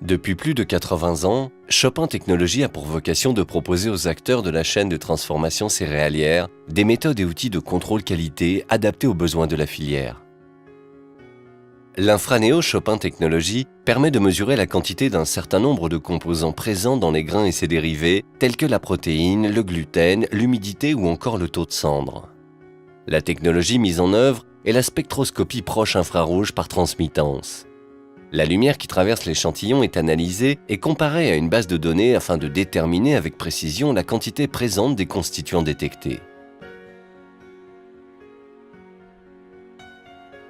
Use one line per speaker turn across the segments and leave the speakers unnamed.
Depuis plus de 80 ans, Chopin Technologies a pour vocation de proposer aux acteurs de la chaîne de transformation céréalière des méthodes et outils de contrôle qualité adaptés aux besoins de la filière. L'Infraneo Chopin Technologies permet de mesurer la quantité d'un certain nombre de composants présents dans les grains et ses dérivés, tels que la protéine, le gluten, l'humidité ou encore le taux de cendre. La technologie mise en œuvre est la spectroscopie proche infrarouge par transmittance. La lumière qui traverse l'échantillon est analysée et comparée à une base de données afin de déterminer avec précision la quantité présente des constituants détectés.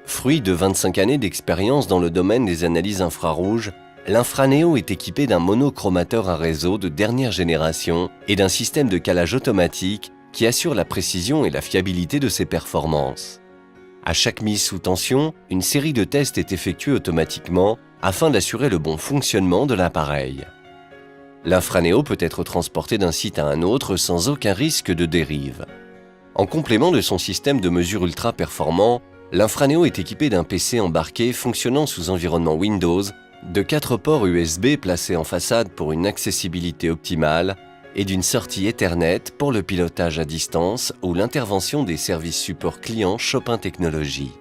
Fruit de 25 années d'expérience dans le domaine des analyses infrarouges, l'Infraneo est équipé d'un monochromateur à réseau de dernière génération et d'un système de calage automatique qui assure la précision et la fiabilité de ses performances. À chaque mise sous tension, une série de tests est effectuée automatiquement afin d'assurer le bon fonctionnement de l'appareil. L'Infraneo peut être transporté d'un site à un autre sans aucun risque de dérive. En complément de son système de mesure ultra performant, l'Infraneo est équipé d'un PC embarqué fonctionnant sous environnement Windows, de 4 ports USB placés en façade pour une accessibilité optimale et d'une sortie Ethernet pour le pilotage à distance ou l'intervention des services support clients Chopin Technologies.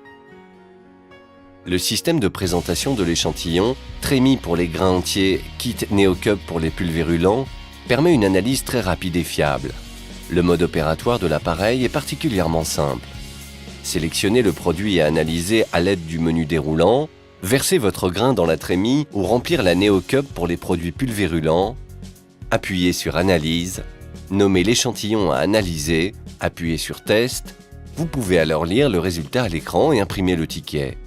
Le système de présentation de l'échantillon, Trémi pour les grains entiers, Kit NeoCup pour les pulvérulents, permet une analyse très rapide et fiable. Le mode opératoire de l'appareil est particulièrement simple. Sélectionnez le produit à analyser à l'aide du menu déroulant, versez votre grain dans la trémie ou remplir la NeoCup pour les produits pulvérulents, appuyez sur Analyse, nommez l'échantillon à analyser, appuyez sur Test, vous pouvez alors lire le résultat à l'écran et imprimer le ticket.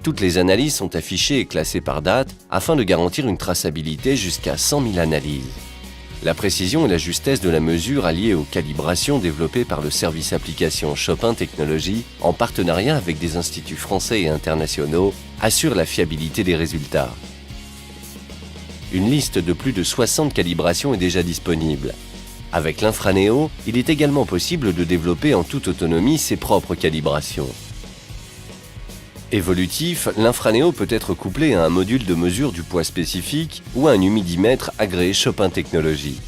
Toutes les analyses sont affichées et classées par date afin de garantir une traçabilité jusqu'à 100 000 analyses. La précision et la justesse de la mesure alliée aux calibrations développées par le service application Chopin Technologies en partenariat avec des instituts français et internationaux assurent la fiabilité des résultats. Une liste de plus de 60 calibrations est déjà disponible. Avec l'Infraneo, il est également possible de développer en toute autonomie ses propres calibrations. Évolutif, l'Infraneo peut être couplé à un module de mesure du poids spécifique ou à un humidimètre agréé Chopin Technologies.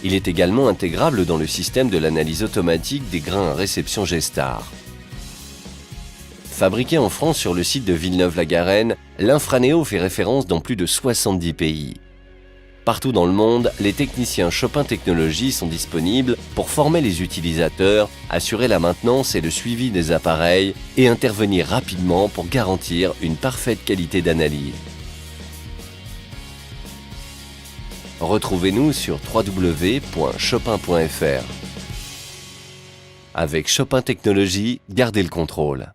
Il est également intégrable dans le système de l'analyse automatique des grains à réception G-Star. Fabriqué en France sur le site de Villeneuve-la-Garenne, l'Infraneo fait référence dans plus de 70 pays. Partout dans le monde, les techniciens Chopin Technologies sont disponibles pour former les utilisateurs, assurer la maintenance et le suivi des appareils et intervenir rapidement pour garantir une parfaite qualité d'analyse. Retrouvez-nous sur www.chopin.fr. Avec Chopin Technologies, gardez le contrôle.